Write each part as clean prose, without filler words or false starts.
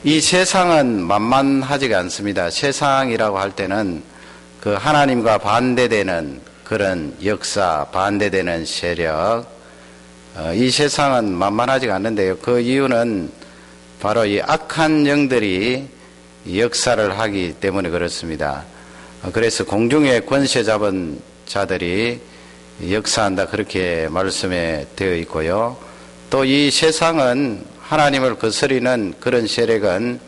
이 세상은 만만하지가 않습니다. 세상이라고 할 때는 그 하나님과 반대되는 그런 역사, 반대되는 세력, 이 세상은 만만하지가 않는데요. 그 이유는 바로 이 악한 영들이 역사를 하기 때문에 그렇습니다. 그래서 공중의 권세 잡은 자들이 역사한다, 그렇게 말씀에 되어 있고요. 또 이 세상은 하나님을 거스리는 그런 세력은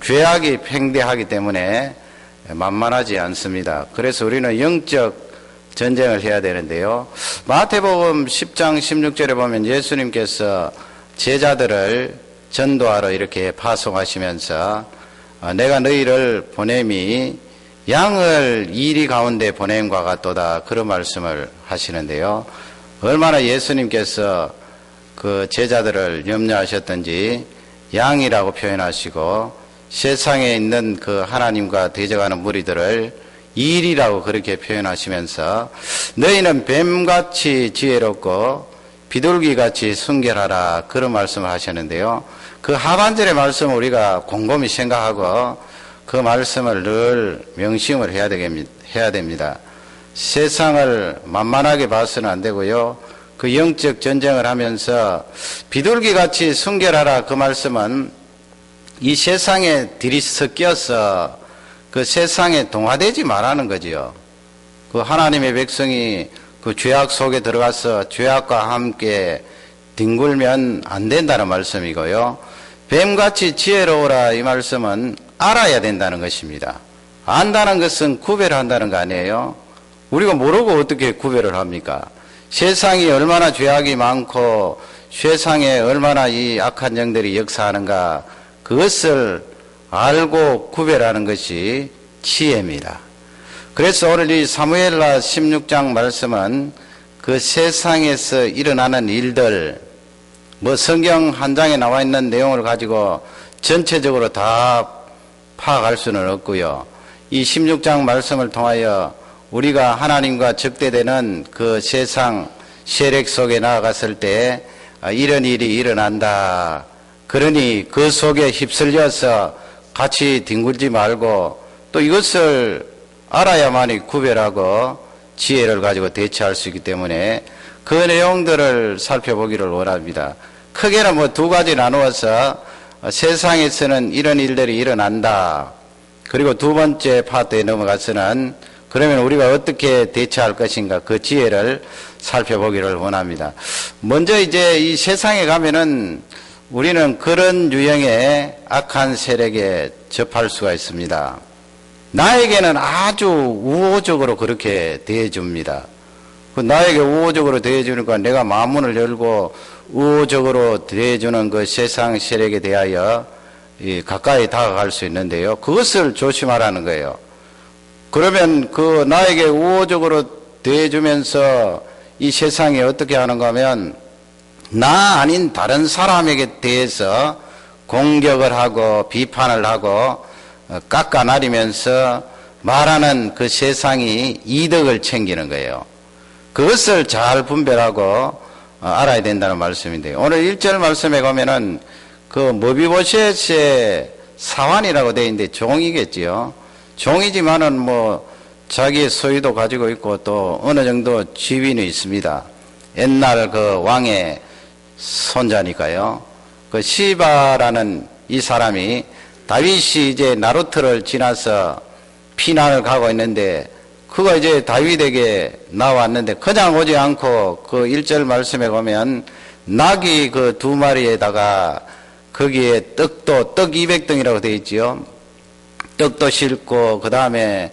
죄악이 팽배하기 때문에 만만하지 않습니다. 그래서 우리는 영적 전쟁을 해야 되는데요. 마태복음 10장 16절에 보면 예수님께서 제자들을 전도하러 이렇게 파송하시면서 내가 너희를 보냄이 양을 이리 가운데 보냄과 같도다, 그런 말씀을 하시는데요. 얼마나 예수님께서 그 제자들을 염려하셨던지 양이라고 표현하시고 세상에 있는 그 하나님과 대적하는 무리들을 일이라고 그렇게 표현하시면서 너희는 뱀같이 지혜롭고 비둘기같이 순결하라, 그런 말씀을 하셨는데요. 그 하반절의 말씀을 우리가 곰곰이 생각하고 그 말씀을 늘 명심을 해야 됩니다. 세상을 만만하게 봐서는 안 되고요. 그 영적 전쟁을 하면서 비둘기같이 순결하라, 그 말씀은 이 세상에 들이섞여서 그 세상에 동화되지 말라는 거지요. 그 하나님의 백성이 그 죄악 속에 들어가서 죄악과 함께 뒹굴면 안 된다는 말씀이고요. 뱀같이 지혜로우라, 이 말씀은 알아야 된다는 것입니다. 안다는 것은 구별한다는 거 아니에요. 우리가 모르고 어떻게 구별을 합니까? 세상이 얼마나 죄악이 많고 세상에 얼마나 이 악한 영들이 역사하는가, 그것을 알고 구별하는 것이 지혜입니다. 그래서 오늘 이 사무엘하 16장 말씀은 그 세상에서 일어나는 일들, 뭐 성경 한 장에 나와 있는 내용을 가지고 전체적으로 다 파악할 수는 없고요. 이 16장 말씀을 통하여 우리가 하나님과 적대되는 그 세상 세력 속에 나아갔을 때 이런 일이 일어난다, 그러니 그 속에 휩쓸려서 같이 뒹굴지 말고 또 이것을 알아야만이 구별하고 지혜를 가지고 대처할 수 있기 때문에 그 내용들을 살펴보기를 원합니다. 크게는 뭐 두 가지 나누어서 세상에서는 이런 일들이 일어난다, 그리고 두 번째 파트에 넘어가서는 그러면 우리가 어떻게 대처할 것인가, 그 지혜를 살펴보기를 원합니다. 먼저 이제 이 세상에 가면은 우리는 그런 유형의 악한 세력에 접할 수가 있습니다. 나에게는 아주 우호적으로 그렇게 대해줍니다. 나에게 우호적으로 대해주니까 내가 마음문을 열고 우호적으로 대해주는 그 세상 세력에 대하여 가까이 다가갈 수 있는데요. 그것을 조심하라는 거예요. 그러면 그 나에게 우호적으로 대해주면서 이 세상이 어떻게 하는가 하면 나 아닌 다른 사람에게 대해서 공격을 하고 비판을 하고 깎아나리면서 말하는 그 세상이 이득을 챙기는 거예요. 그것을 잘 분별하고 알아야 된다는 말씀인데요. 오늘 1절 말씀에 보면은 그 머비보셋의 사환이라고 되어 있는데 종이겠지요. 종이지만은 뭐 자기의 소유도 가지고 있고 또 어느 정도 지위는 있습니다. 옛날 그 왕의 손자니까요. 그 시바라는 이 사람이 다윗이 이제 나루트를 지나서 피난을 가고 있는데 그가 이제 다윗에게 나왔는데 그냥 오지 않고 그 1절 말씀에 보면 낙이 그 2마리에다가 거기에 떡 200등이라고 되어 있지요. 떡도 싣고 그 다음에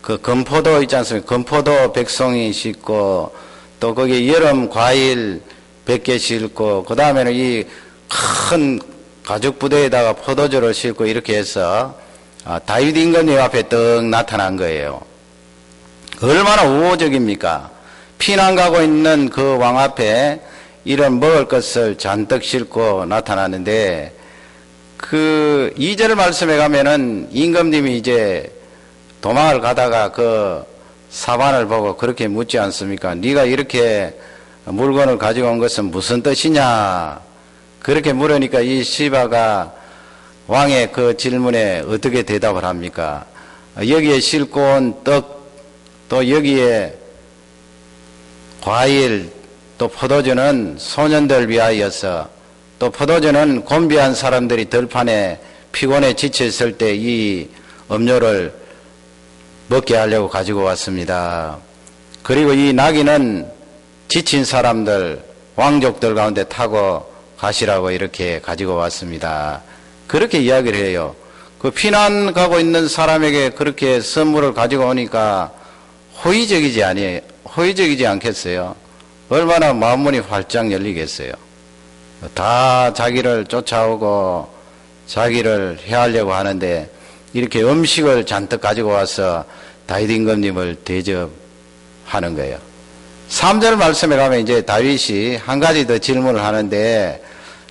그 건포도 있지 않습니까? 건포도 100송이 싣고 또 거기 여름 과일 100개 싣고 그 다음에는 이 큰 가죽 부대에다가 포도주를 싣고 이렇게 해서 다윗 임금님 앞에 떡 나타난 거예요. 얼마나 우호적입니까? 피난 가고 있는 그 왕 앞에 이런 먹을 것을 잔뜩 싣고 나타나는데 그 2절 말씀에 가면은 임금님이 이제 도망을 가다가 그 사반을 보고 그렇게 묻지 않습니까? 네가 이렇게 물건을 가지고 온 것은 무슨 뜻이냐? 그렇게 물으니까 이 시바가 왕의 그 질문에 어떻게 대답을 합니까? 여기에 싣고 온 떡, 또 여기에 과일, 또 포도주는 소년들 위하여서, 또 포도주는 곤비한 사람들이 들판에 피곤해 지쳐 있을 때 이 음료를 먹게 하려고 가지고 왔습니다. 그리고 이 나귀는 지친 사람들, 왕족들 가운데 타고 가시라고 이렇게 가지고 왔습니다. 그렇게 이야기를 해요. 그 피난 가고 있는 사람에게 그렇게 선물을 가지고 오니까 호의적이지 않겠어요? 얼마나 마음문이 활짝 열리겠어요? 다 자기를 쫓아오고 자기를 해하려고 하는데 이렇게 음식을 잔뜩 가지고 와서 다윗 임금님을 대접하는 거예요. 3절 말씀에 가면 이제 다윗이 한 가지 더 질문을 하는데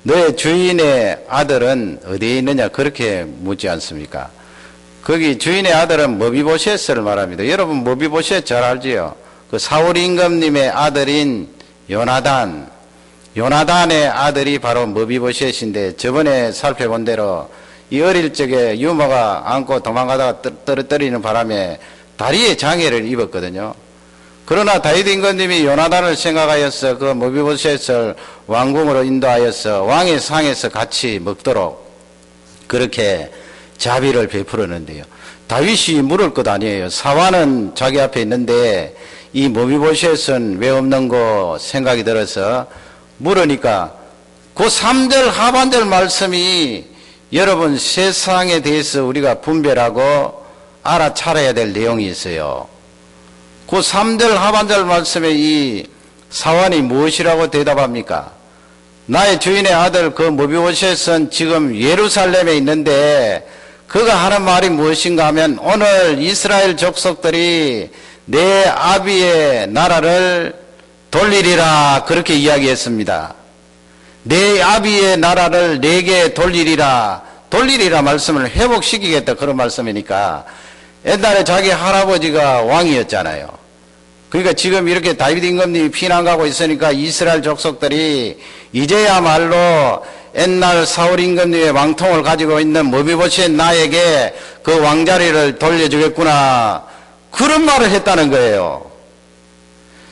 너의 주인의 아들은 어디에 있느냐 그렇게 묻지 않습니까? 거기 주인의 아들은 머비보셋을 말합니다. 여러분 머비보셋 잘 알지요? 그 사울 임금님의 아들인 요나단의 아들이 바로 머비보셋인데 저번에 살펴본 대로 이 어릴 적에 유모가 안고 도망가다가 떨어뜨리는 바람에 다리에 장애를 입었거든요. 그러나 다윗 임금님이 요나단을 생각하여서 그 머비보셋을 왕궁으로 인도하여서 왕의 상에서 같이 먹도록 그렇게 자비를 베풀었는데요. 다윗이 물을 것 아니에요. 사환은 자기 앞에 있는데 이 머비보셋은 왜 없는 거 생각이 들어서 물으니까 그 3절 하반절 말씀이 여러분 세상에 대해서 우리가 분별하고 알아차려야 될 내용이 있어요. 그 3절 하반절 말씀에 이 사환이 무엇이라고 대답합니까? 나의 주인의 아들 그 머비보셋은 지금 예루살렘에 있는데 그가 하는 말이 무엇인가 하면 오늘 이스라엘 족속들이 내 아비의 나라를 돌리리라 그렇게 이야기했습니다. 내 아비의 나라를 내게 돌리리라 말씀을 회복시키겠다 그런 말씀이니까 옛날에 자기 할아버지가 왕이었잖아요. 그러니까 지금 이렇게 다윗 임금님이 피난 가고 있으니까 이스라엘 족속들이 이제야말로 옛날 사울 임금님의 왕통을 가지고 있는 머비보셋 나에게 그 왕자리를 돌려주겠구나 그런 말을 했다는 거예요.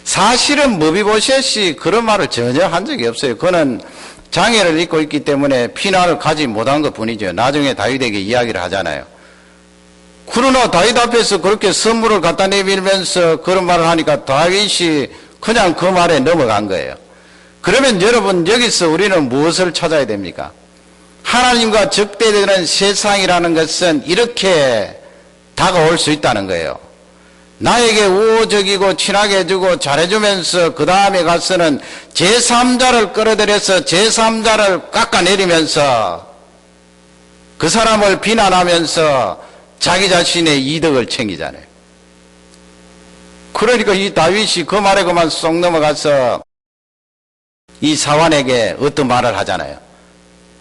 사실은 머비보셋이 그런 말을 전혀 한 적이 없어요. 그는 장애를 입고 있기 때문에 피난을 가지 못한 것 뿐이죠. 나중에 다윗에게 이야기를 하잖아요. 그러나 다윗 앞에서 그렇게 선물을 갖다 내밀면서 그런 말을 하니까 다윗이 그냥 그 말에 넘어간 거예요. 그러면 여러분 여기서 우리는 무엇을 찾아야 됩니까? 하나님과 적대되는 세상이라는 것은 이렇게 다가올 수 있다는 거예요. 나에게 우호적이고 친하게 해주고 잘해주면서 그 다음에 가서는 제3자를 끌어들여서 제3자를 깎아내리면서 그 사람을 비난하면서 자기 자신의 이득을 챙기잖아요. 그러니까 이 다윗이 그 말에 그만 쏙 넘어가서 이 사환에게 어떤 말을 하잖아요.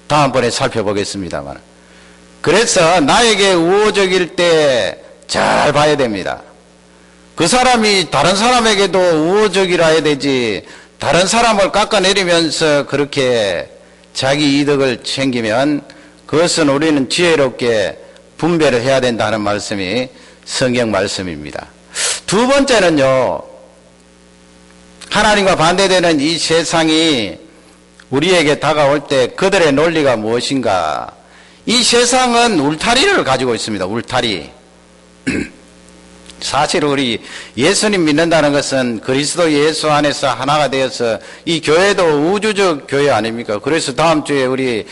다음번에 살펴보겠습니다만. 그래서 나에게 우호적일 때 잘 봐야 됩니다. 그 사람이 다른 사람에게도 우호적이라 해야 되지 다른 사람을 깎아내리면서 그렇게 자기 이득을 챙기면 그것은 우리는 지혜롭게 분별을 해야 된다는 말씀이 성경 말씀입니다. 두 번째는요, 하나님과 반대되는 이 세상이 우리에게 다가올 때 그들의 논리가 무엇인가? 이 세상은 울타리를 가지고 있습니다. 울타리. 사실 우리 예수님 믿는다는 것은 그리스도 예수 안에서 하나가 되어서 이 교회도 우주적 교회 아닙니까? 그래서 다음 주에 우리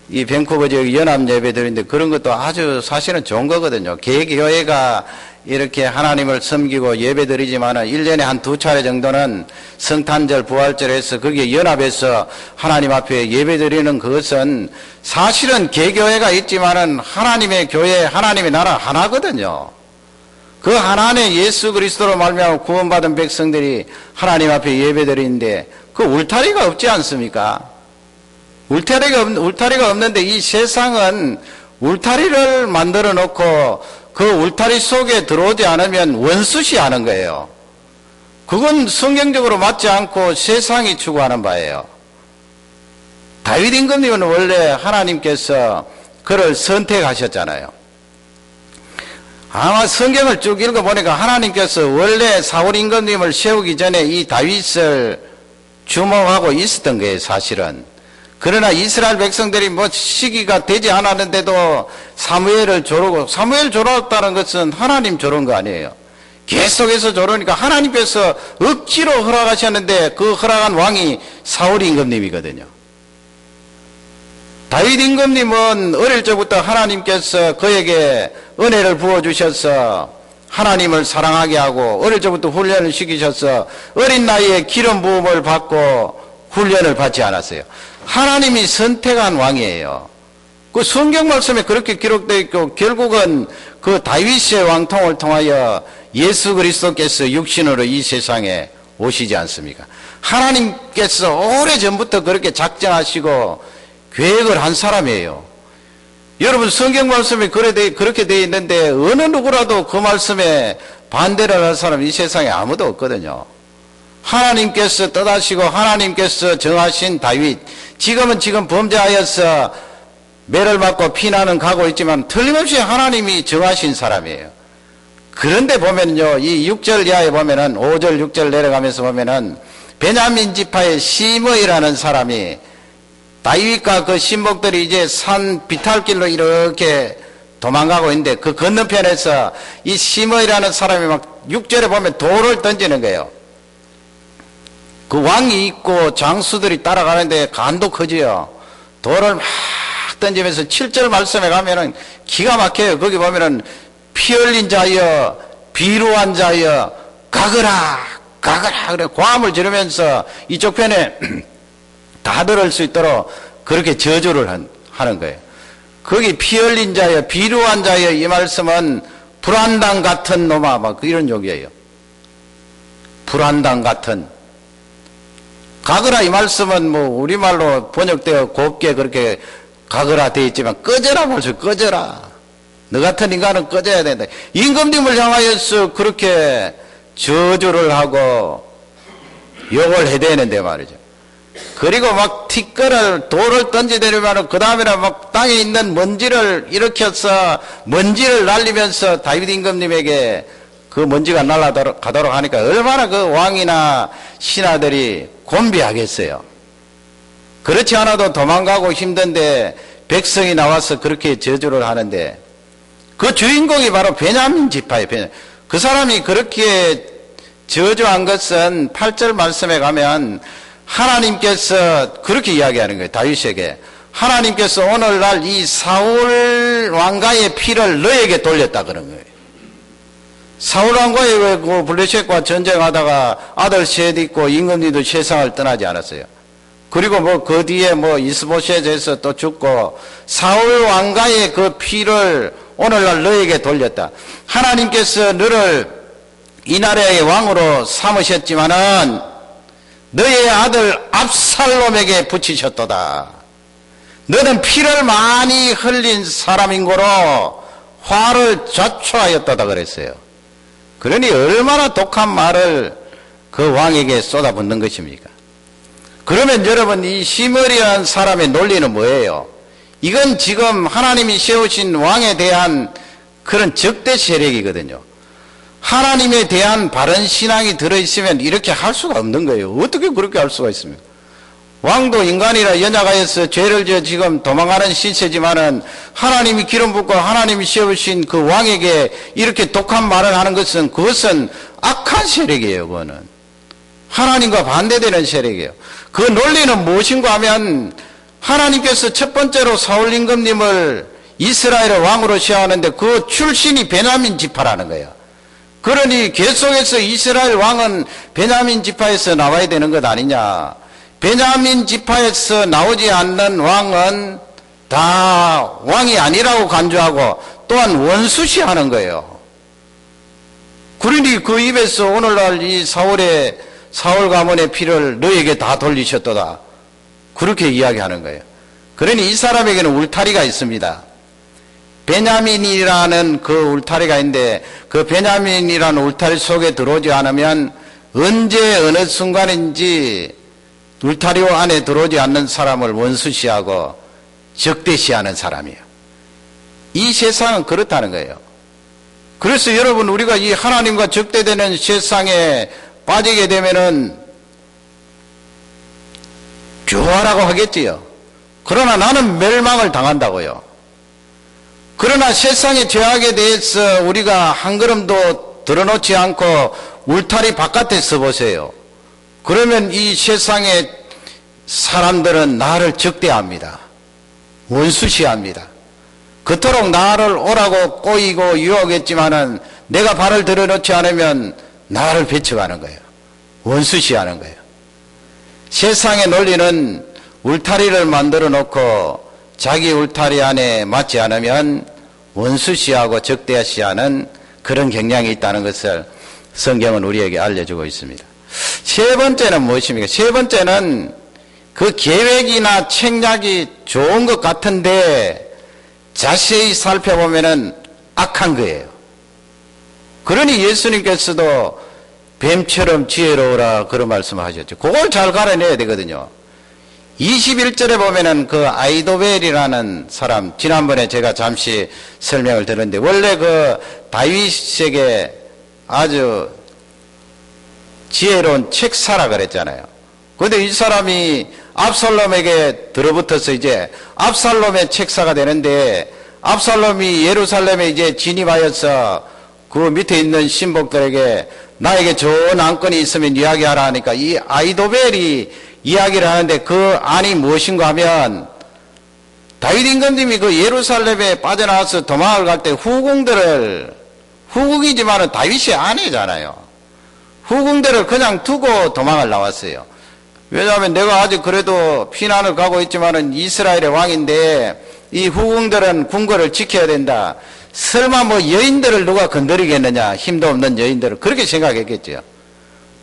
이 밴쿠버 지역 연합 예배 드리는데 그런 것도 아주 사실은 좋은 거거든요. 개교회가 이렇게 하나님을 섬기고 예배 드리지만은 1년에 한 2차례 정도는 성탄절, 부활절 해서 거기에 연합해서 하나님 앞에 예배 드리는 그것은 사실은 개교회가 있지만은 하나님의 교회, 하나님의 나라 하나거든요. 그 하나님의 예수 그리스도로 말미암아 구원받은 백성들이 하나님 앞에 예배 드리는데 그 울타리가 없지 않습니까? 울타리가 없는데 이 세상은 울타리를 만들어 놓고 그 울타리 속에 들어오지 않으면 원수시 하는 거예요. 그건 성경적으로 맞지 않고 세상이 추구하는 바예요. 다윗 임금님은 원래 하나님께서 그를 선택하셨잖아요. 아마 성경을 쭉 읽어보니까 하나님께서 원래 사울 임금님을 세우기 전에 이 다윗을 주목하고 있었던 거예요, 사실은. 그러나 이스라엘 백성들이 뭐 시기가 되지 않았는데도 사무엘을 조르고, 사무엘 조르었다는 것은 하나님 조른 거 아니에요. 계속해서 조르니까 하나님께서 억지로 허락하셨는데 그 허락한 왕이 사울 임금님이거든요. 다윗 임금님은 어릴 적부터 하나님께서 그에게 은혜를 부어주셔서 하나님을 사랑하게 하고 어릴 적부터 훈련을 시키셔서 어린 나이에 기름 부음을 받고 훈련을 받지 않았어요. 하나님이 선택한 왕이에요. 그 성경 말씀에 그렇게 기록되어 있고 결국은 그 다윗의 왕통을 통하여 예수 그리스도께서 육신으로 이 세상에 오시지 않습니까? 하나님께서 오래전부터 그렇게 작정하시고 계획을 한 사람이에요. 여러분 성경 말씀에 그렇게 되어 있는데 어느 누구라도 그 말씀에 반대를 할 사람이 이 세상에 아무도 없거든요. 하나님께서 뜻하시고 하나님께서 정하신 다윗, 지금 범죄하여서 매를 맞고 피난은 가고 있지만 틀림없이 하나님이 정하신 사람이에요. 그런데 보면요, 이 6절 이하에 보면은 5절 6절 내려가면서 보면은 베냐민 지파의 시므이라는 사람이 다윗과 그 신복들이 이제 산 비탈길로 이렇게 도망가고 있는데 그 건너편에서 이 시므이라는 사람이 막 6절에 보면 돌을 던지는 거예요. 그 왕이 있고 장수들이 따라가는데 간도 크지요. 돌을 막 던지면서 7절 말씀에 가면은 기가 막혀요. 거기 보면은 피 흘린 자여 비루한 자여 가거라 가거라 그래 고함을 지르면서 이쪽 편에 다 들을 수 있도록 그렇게 저주를 하는 거예요. 거기 피 흘린 자여 비루한 자여 이 말씀은 불안당 같은 놈아 막 이런 욕이에요. 불안당 같은 가거라 이 말씀은 뭐 우리말로 번역되어 곱게 그렇게 가거라 되어 있지만 꺼져라 벌써 꺼져라. 너 같은 인간은 꺼져야 된다. 임금님을 향하여서 그렇게 저주를 하고 욕을 해대는데 말이죠. 그리고 막 티끌을 돌을 던지대려면 그 다음에는 막 땅에 있는 먼지를 일으켜서 먼지를 날리면서 다윗 임금님에게 그 먼지가 날아가도록 하니까 얼마나 그 왕이나 신하들이 곤비하겠어요. 그렇지 않아도 도망가고 힘든데 백성이 나와서 그렇게 저주를 하는데 그 주인공이 바로 베냐민 지파예요. 그 사람이 그렇게 저주한 것은 8절 말씀에 가면 하나님께서 그렇게 이야기하는 거예요. 다윗에게 하나님께서 오늘날 이 사울 왕가의 피를 너에게 돌렸다 그런 거예요. 사울 왕가에 왜 그 블레셋과 전쟁하다가 아들 셋 있고 임금님도 세상을 떠나지 않았어요. 그리고 뭐 그 뒤에 뭐 이스보셋에서 또 죽고 사울 왕가의 그 피를 오늘날 너에게 돌렸다. 하나님께서 너를 이 나라의 왕으로 삼으셨지만은 너의 아들 압살롬에게 붙이셨도다. 너는 피를 많이 흘린 사람인고로 화를 자초하였다다 그랬어요. 그러니 얼마나 독한 말을 그 왕에게 쏟아붓는 것입니까? 그러면 여러분 이 시므리라는 사람의 논리는 뭐예요? 이건 지금 하나님이 세우신 왕에 대한 그런 적대 세력이거든요. 하나님에 대한 바른 신앙이 들어있으면 이렇게 할 수가 없는 거예요. 어떻게 그렇게 할 수가 있습니까? 왕도 인간이라 연약하여서 죄를 지어 지금 도망가는 시세지만은 하나님이 기름 붓고 하나님이 세우신 그 왕에게 이렇게 독한 말을 하는 것은 그것은 악한 세력이에요. 그거는 하나님과 반대되는 세력이에요. 그 논리는 무엇인가 하면 하나님께서 첫 번째로 사울 임금님을 이스라엘의 왕으로 세우는데 그 출신이 베냐민 지파라는 거예요. 그러니 계속해서 이스라엘 왕은 베냐민 지파에서 나와야 되는 것 아니냐. 베냐민 지파에서 나오지 않는 왕은 다 왕이 아니라고 간주하고 또한 원수시하는 거예요. 그러니 그 입에서 오늘날 이 사울 가문의 피를 너에게 다 돌리셨도다. 그렇게 이야기하는 거예요. 그러니 이 사람에게는 울타리가 있습니다. 베냐민이라는 그 울타리가 있는데 그 베냐민이라는 울타리 속에 들어오지 않으면 언제 어느 순간인지 울타리 안에 들어오지 않는 사람을 원수시하고 적대시하는 사람이에요. 이 세상은 그렇다는 거예요. 그래서 여러분, 우리가 이 하나님과 적대되는 세상에 빠지게 되면은 교화라고 하겠지요. 그러나 나는 멸망을 당한다고요. 그러나 세상의 죄악에 대해서 우리가 한 걸음도 들어놓지 않고 울타리 바깥에 서보세요. 그러면 이 세상의 사람들은 나를 적대합니다. 원수시합니다. 그토록 나를 오라고 꼬이고 유혹했지만은 내가 발을 들여놓지 않으면 나를 배척하는 거예요. 원수시하는 거예요. 세상의 논리는 울타리를 만들어 놓고 자기 울타리 안에 맞지 않으면 원수시하고 적대시하는 그런 경향이 있다는 것을 성경은 우리에게 알려주고 있습니다. 세 번째는 무엇입니까? 세 번째는 그 계획이나 책략이 좋은 것 같은데 자세히 살펴보면은 악한 거예요. 그러니 예수님께서도 뱀처럼 지혜로우라 그런 말씀을 하셨죠. 그걸 잘 가려내야 되거든요. 21절에 보면은 그 아이도벨이라는 사람, 지난번에 제가 잠시 설명을 드렸는데, 원래 그 다윗에게 아주 지혜로운 책사라 그랬잖아요. 그런데 이 사람이 압살롬에게 들어붙어서 이제 압살롬의 책사가 되는데, 압살롬이 예루살렘에 이제 진입하여서 그 밑에 있는 신복들에게 나에게 좋은 안건이 있으면 이야기하라 하니까 이 아이도벨이 이야기를 하는데 그 안이 무엇인가 하면, 다윗 임금님이 그 예루살렘에 빠져나와서 도망을 갈 때 후궁이지만은 다윗의 아내잖아요. 후궁들을 그냥 두고 도망을 나왔어요. 왜냐하면 내가 아직 그래도 피난을 가고 있지만은 이스라엘의 왕인데 이 후궁들은 궁궐을 지켜야 된다. 설마 뭐 여인들을 누가 건드리겠느냐, 힘도 없는 여인들을, 그렇게 생각했겠죠.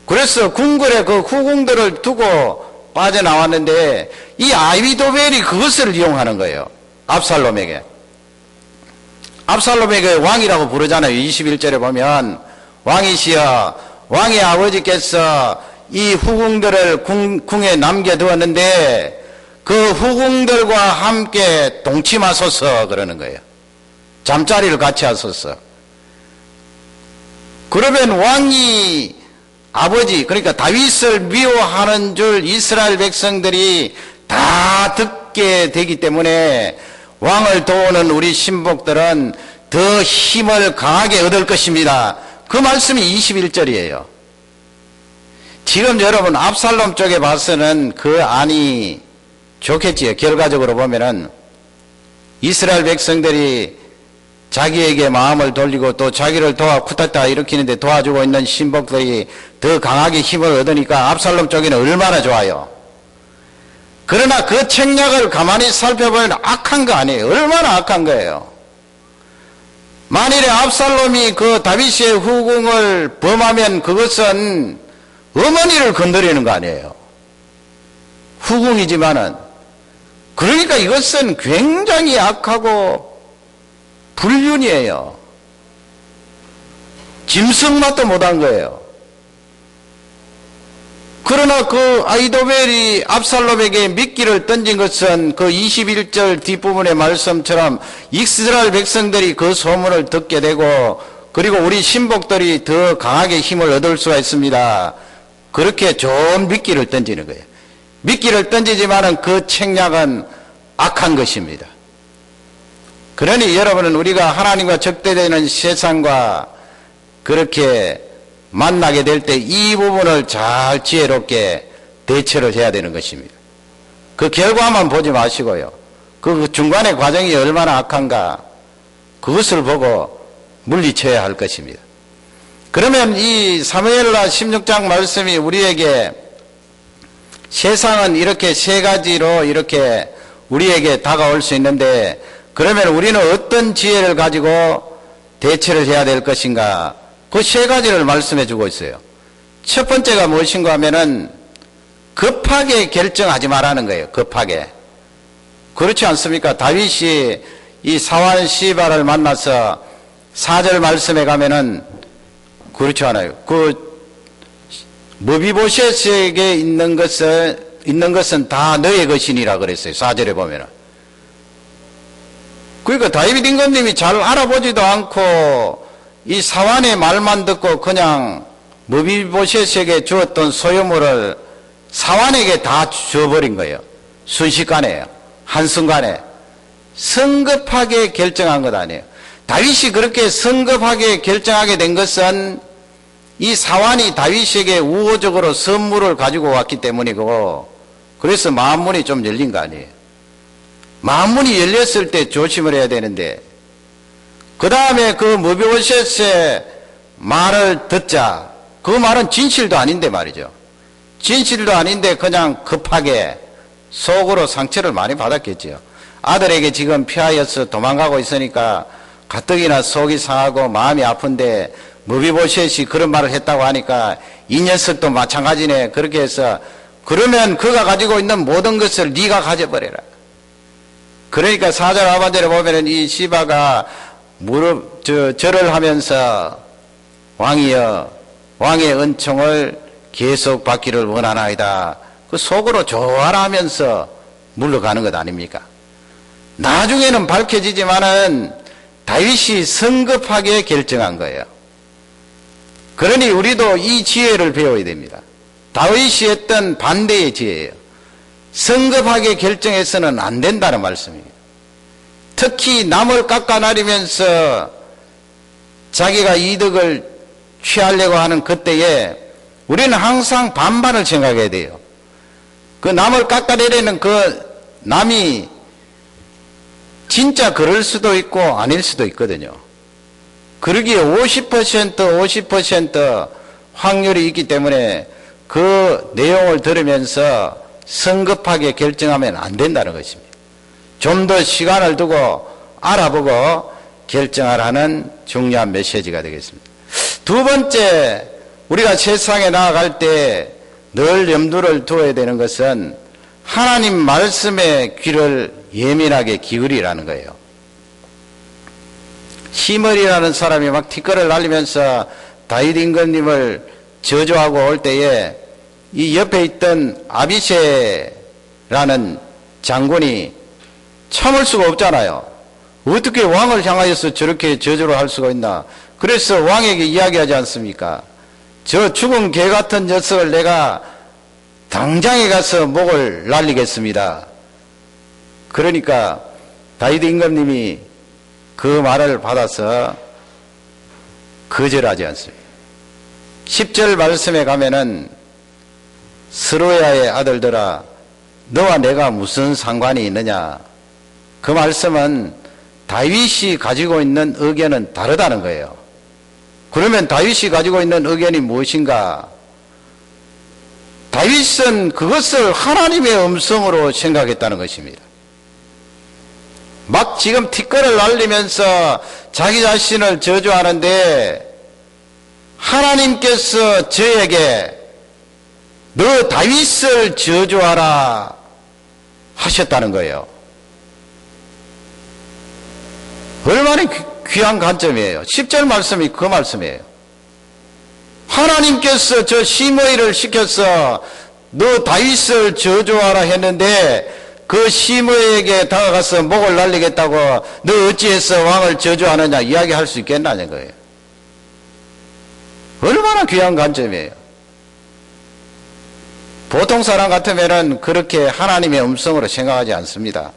그래서 궁궐에 그 후궁들을 두고 빠져나왔는데 이 아이도벨이 그것을 이용하는 거예요. 압살롬에게 왕이라고 부르잖아요. 21절에 보면 왕이시여, 왕의 아버지께서 이 후궁들을 궁에 남겨두었는데 그 후궁들과 함께 동침하소서 그러는 거예요. 잠자리를 같이 하소서. 그러면 왕이 아버지, 그러니까 다윗을 미워하는 줄 이스라엘 백성들이 다 듣게 되기 때문에 왕을 도우는 우리 신복들은 더 힘을 강하게 얻을 것입니다. 그 말씀이 21절이에요. 지금 여러분 압살롬 쪽에 봐서는 그 안이 좋겠지요. 결과적으로 보면은 이스라엘 백성들이 자기에게 마음을 돌리고 또 자기를 쿠데타 일으키는데 도와주고 있는 신복들이 더 강하게 힘을 얻으니까 압살롬 쪽에는 얼마나 좋아요. 그러나 그 책략을 가만히 살펴보면 악한 거 아니에요. 얼마나 악한 거예요. 만일에 압살롬이 그 다윗의 후궁을 범하면 그것은 어머니를 건드리는 거 아니에요. 후궁이지만은. 그러니까 이것은 굉장히 악하고 불륜이에요. 짐승맛도 못한 거예요. 그러나 그 아이도벨이 압살롬에게 미끼를 던진 것은 그 21절 뒷부분의 말씀처럼 이스라엘 백성들이 그 소문을 듣게 되고 그리고 우리 신복들이 더 강하게 힘을 얻을 수가 있습니다. 그렇게 좋은 미끼를 던지는 거예요. 미끼를 던지지만은 그 책략은 악한 것입니다. 그러니 여러분은 우리가 하나님과 적대되는 세상과 그렇게 만나게 될 때 이 부분을 잘 지혜롭게 대처를 해야 되는 것입니다. 그 결과만 보지 마시고요. 그 중간의 과정이 얼마나 악한가 그것을 보고 물리쳐야 할 것입니다. 그러면 이 사무엘하 16장 말씀이 우리에게 세상은 이렇게 세 가지로 이렇게 우리에게 다가올 수 있는데 그러면 우리는 어떤 지혜를 가지고 대처를 해야 될 것인가? 그 세 가지를 말씀해 주고 있어요. 첫 번째가 무엇인가 하면은 급하게 결정하지 말라는 거예요. 급하게. 그렇지 않습니까? 다윗이 이 사완 시바를 만나서 4절 말씀에 가면은 그렇지 않아요. 그 머비보셋에게 있는 것은 다 너의 것이니라 그랬어요. 4절에 보면은. 그러니까 다윗 임금님이 잘 알아보지도 않고 이 사환의 말만 듣고 그냥 무비보셋에게 주었던 소유물을 사환에게 다 줘버린 거예요. 순식간에, 한순간에. 성급하게 결정한 것 아니에요. 다윗이 그렇게 성급하게 결정하게 된 것은 이 사환이 다윗에게 우호적으로 선물을 가지고 왔기 때문이고, 그래서 마음문이 좀 열린 거 아니에요. 마음문이 열렸을 때 조심을 해야 되는데, 그 다음에 그 무비보셋의 말을 듣자, 그 말은 진실도 아닌데 말이죠. 진실도 아닌데 그냥 급하게 속으로 상처를 많이 받았겠죠. 아들에게 지금 피하여서 도망가고 있으니까 가뜩이나 속이 상하고 마음이 아픈데 무비보셋이 그런 말을 했다고 하니까 이 녀석도 마찬가지네. 그렇게 해서 그러면 그가 가지고 있는 모든 것을 네가 가져버려라. 그러니까 4절 하반절에 보면은 이 시바가 절을 하면서 왕이여 왕의 은총을 계속 받기를 원하나이다. 그 속으로 좋아라 하면서 물러가는 것 아닙니까? 나중에는 밝혀지지만은 다윗이 성급하게 결정한 거예요. 그러니 우리도 이 지혜를 배워야 됩니다. 다윗이 했던 반대의 지혜예요. 성급하게 결정해서는 안 된다는 말씀입니다. 특히 남을 깎아내리면서 자기가 이득을 취하려고 하는 그때에 우리는 항상 반반을 생각해야 돼요. 그 남을 깎아내리는 그 남이 진짜 그럴 수도 있고 아닐 수도 있거든요. 그러기에 50% 확률이 있기 때문에 그 내용을 들으면서 성급하게 결정하면 안 된다는 것입니다. 좀 더 시간을 두고 알아보고 결정하라는 중요한 메시지가 되겠습니다. 두 번째, 우리가 세상에 나아갈 때 늘 염두를 두어야 되는 것은 하나님 말씀에 귀를 예민하게 기울이라는 거예요. 시므리라는 사람이 막 티끌을 날리면서 다윗 임금님을 저주하고 올 때에 이 옆에 있던 아비새라는 장군이 참을 수가 없잖아요. 어떻게 왕을 향하여서 저렇게 저주를 할 수가 있나. 그래서 왕에게 이야기하지 않습니까? 저 죽은 개 같은 녀석을 내가 당장에 가서 목을 날리겠습니다. 그러니까 다윗 임금님이 그 말을 받아서 거절하지 않습니다. 10절 말씀에 가면은 스루야의 아들들아 너와 내가 무슨 상관이 있느냐. 그 말씀은 다윗이 가지고 있는 의견은 다르다는 거예요. 그러면 다윗이 가지고 있는 의견이 무엇인가? 다윗은 그것을 하나님의 음성으로 생각했다는 것입니다. 막 지금 티끌을 날리면서 자기 자신을 저주하는데 하나님께서 저에게 너 다윗을 저주하라 하셨다는 거예요. 얼마나 귀한 관점이에요. 10절 말씀이 그 말씀이에요. 하나님께서 저 시므이를 시켜서 너 다윗을 저주하라 했는데 그 시므이에게 다가가서 목을 날리겠다고 너 어찌해서 왕을 저주하느냐 이야기할 수 있겠냐는 거예요. 얼마나 귀한 관점이에요. 보통 사람 같으면은 그렇게 하나님의 음성으로 생각하지 않습니다.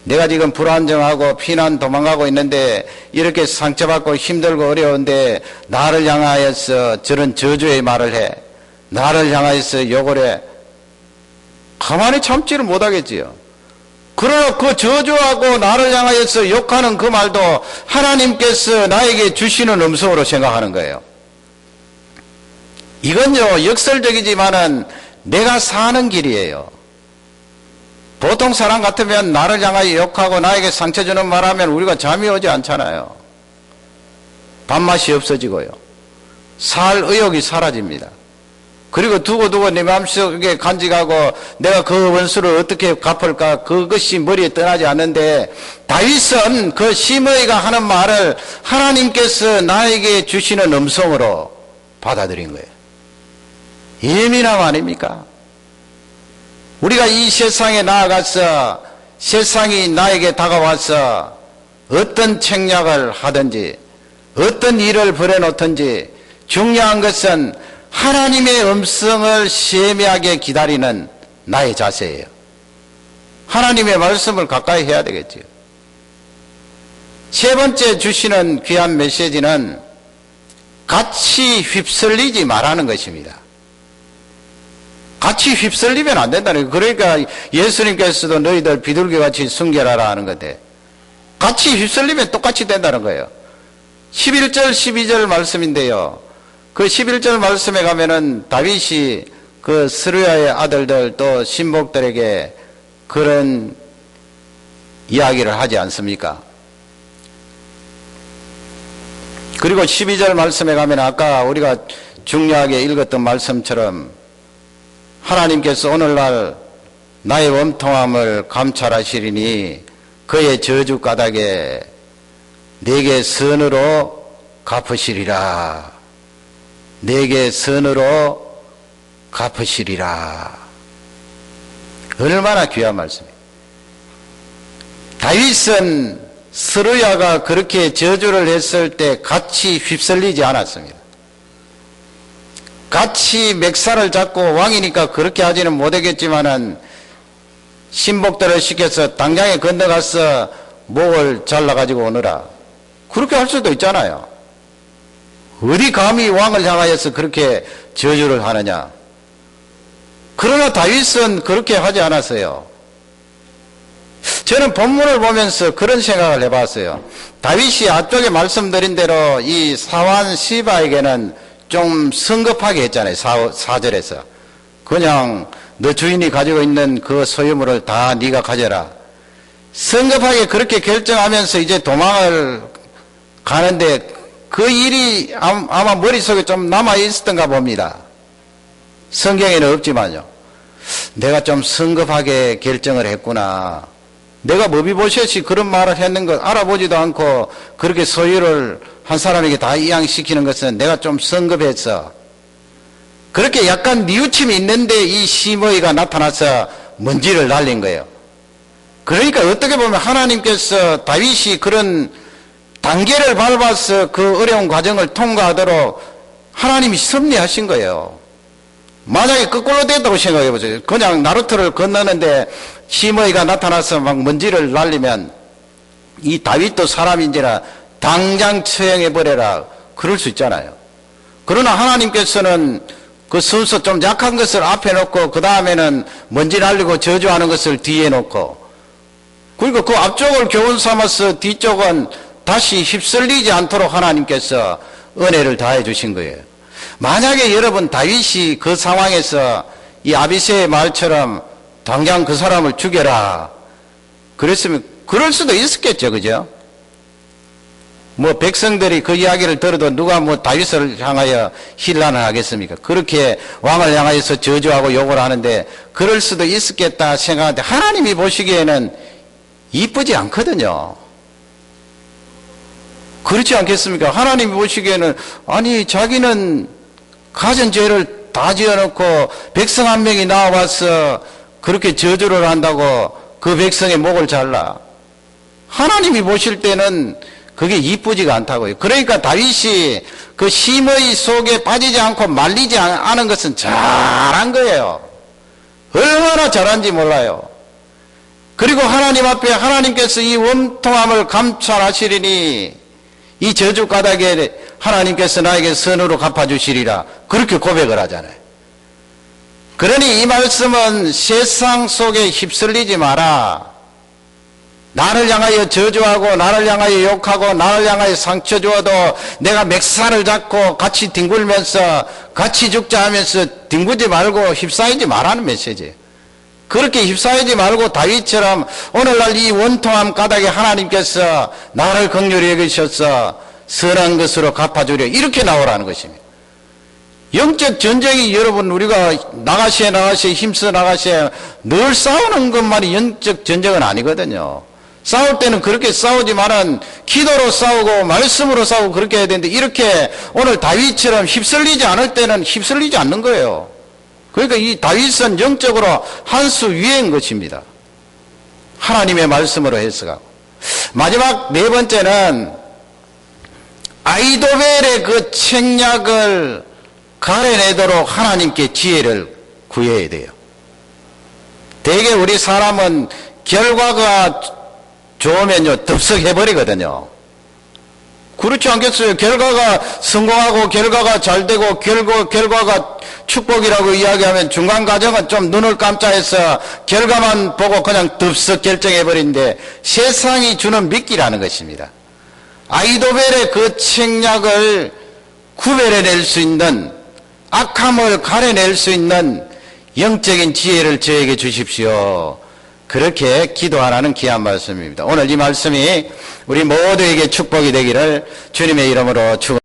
내가 지금 불안정하고 피난 도망가고 있는데 이렇게 상처받고 힘들고 어려운데 나를 향하여서 저런 저주의 말을 해. 나를 향하여서 욕을 해. 가만히 참지를 못하겠지요. 그러나 그 저주하고 나를 향하여서 욕하는 그 말도 하나님께서 나에게 주시는 음성으로 생각하는 거예요. 이건요 역설적이지만은 내가 사는 길이에요. 보통 사람 같으면 나를 향하여 욕하고 나에게 상처 주는 말하면 우리가 잠이 오지 않잖아요. 밥맛이 없어지고요. 살 의욕이 사라집니다. 그리고 두고두고 내 마음속에 간직하고 내가 그 원수를 어떻게 갚을까 그것이 머리에 떠나지 않는데 다윗은 그 시므이가 하는 말을 하나님께서 나에게 주시는 음성으로 받아들인 거예요. 예민함 아닙니까? 우리가 이 세상에 나아가서 세상이 나에게 다가와서 어떤 책략을 하든지 어떤 일을 벌여놓든지 중요한 것은 하나님의 음성을 세미하게 기다리는 나의 자세예요. 하나님의 말씀을 가까이 해야 되겠지요. 세 번째 주시는 귀한 메시지는 같이 휩쓸리지 말라는 것입니다. 같이 휩쓸리면 안 된다는 거예요. 그러니까 예수님께서도 너희들 비둘기같이 순결하라 하는 건데 같이 휩쓸리면 똑같이 된다는 거예요. 11절 12절 말씀인데요. 그 11절 말씀에 가면은 다윗이 그 스루야의 아들들 또 신복들에게 그런 이야기를 하지 않습니까? 그리고 12절 말씀에 가면 아까 우리가 중요하게 읽었던 말씀처럼 하나님께서 오늘날 나의 원통함을 감찰하시리니 그의 저주 까닭에 내게 선으로 갚으시리라. 내게 선으로 갚으시리라. 얼마나 귀한 말씀이에요. 다윗은 스루야가 그렇게 저주를 했을 때 같이 휩쓸리지 않았습니다. 같이 맥살을 잡고 왕이니까 그렇게 하지는 못하겠지만은 신복들을 시켜서 당장에 건너가서 목을 잘라가지고 오너라. 그렇게 할 수도 있잖아요. 어디 감히 왕을 향하여서 그렇게 저주를 하느냐. 그러나 다윗은 그렇게 하지 않았어요. 저는 본문을 보면서 그런 생각을 해봤어요. 다윗이 앞쪽에 말씀드린 대로 이 사환 시바에게는 좀 성급하게 했잖아요. 4절에서 그냥 너 주인이 가지고 있는 그 소유물을 다 네가 가져라. 성급하게 그렇게 결정하면서 이제 도망을 가는데 그 일이 아마 머릿속에 좀 남아있었던가 봅니다. 성경에는 없지만요. 내가 좀 성급하게 결정을 했구나. 내가 머비보셋이 그런 말을 했는 걸 알아보지도 않고 그렇게 소유를 한 사람에게 다 이양시키는 것은 내가 좀 성급했어. 그렇게 약간 뉘우침이 있는데 이 시므이가 나타나서 먼지를 날린 거예요. 그러니까 어떻게 보면 하나님께서 다윗이 그런 단계를 밟아서 그 어려운 과정을 통과하도록 하나님이 섭리하신 거예요. 만약에 거꾸로 됐다고 생각해 보세요. 그냥 나루터를 건너는데 시므이가 나타나서 막 먼지를 날리면 이 다윗도 사람인지라 당장 처형해 버려라. 그럴 수 있잖아요. 그러나 하나님께서는 그 순서 좀 약한 것을 앞에 놓고 그 다음에는 먼지 날리고 저주하는 것을 뒤에 놓고 그리고 그 앞쪽을 교훈 삼아서 뒤쪽은 다시 휩쓸리지 않도록 하나님께서 은혜를 다해 주신 거예요. 만약에 여러분 다윗이 그 상황에서 이 아비새의 말처럼 당장 그 사람을 죽여라 그랬으면 그럴 수도 있었겠죠. 그죠? 뭐 백성들이 그 이야기를 들어도 누가 뭐 다윗을 향하여 힐난을 하겠습니까? 그렇게 왕을 향하여서 저주하고 욕을 하는데 그럴 수도 있었겠다 생각하는데 하나님이 보시기에는 이쁘지 않거든요. 그렇지 않겠습니까? 하나님이 보시기에는 아니 자기는 가진 죄를 다 지어놓고 백성 한 명이 나와서 그렇게 저주를 한다고 그 백성의 목을 잘라. 하나님이 보실 때는 그게 이쁘지가 않다고요. 그러니까 다윗이 그 심의 속에 빠지지 않고 말리지 않은 것은 잘한 거예요. 얼마나 잘한지 몰라요. 그리고 하나님 앞에 하나님께서 이 원통함을 감찰하시리니 이 저주 까닭에 하나님께서 나에게 선으로 갚아주시리라 그렇게 고백을 하잖아요. 그러니 이 말씀은 세상 속에 휩쓸리지 마라. 나를 향하여 저주하고 나를 향하여 욕하고 나를 향하여 상처 주어도 내가 맥살을 잡고 같이 뒹굴면서 같이 죽자 하면서 뒹구지 말고 휩싸이지 말라는 메시지예요. 그렇게 휩싸이지 말고 다윗처럼 오늘날 이 원통함 까닭에 하나님께서 나를 긍휼히 여기셔서 선한 것으로 갚아주려 이렇게 나오라는 것입니다. 영적 전쟁이 여러분 우리가 나가시에 힘써 나가시에 늘 싸우는 것만이 영적 전쟁은 아니거든요. 싸울 때는 그렇게 싸우지만은 기도로 싸우고 말씀으로 싸우고 그렇게 해야 되는데 이렇게 오늘 다윗처럼 휩쓸리지 않을 때는 휩쓸리지 않는 거예요. 그러니까 이 다윗은 영적으로 한 수 위인 것입니다. 하나님의 말씀으로 해석하고 마지막 네 번째는 아이도벨의 그 책략을 가려내도록 하나님께 지혜를 구해야 돼요. 대개 우리 사람은 결과가 좋으면요 덥석해버리거든요. 그렇지 않겠어요? 결과가 성공하고 결과가 잘 되고 결과가 축복이라고 이야기하면 중간 과정은 좀 눈을 깜짝해서 결과만 보고 그냥 덥석 결정해버리는데 세상이 주는 미끼라는 것입니다. 아이도벨의 그 책략을 구별해낼 수 있는, 악함을 가려낼 수 있는 영적인 지혜를 저에게 주십시오. 그렇게 기도하라는 귀한 말씀입니다. 오늘 이 말씀이 우리 모두에게 축복이 되기를 주님의 이름으로 축원합니다.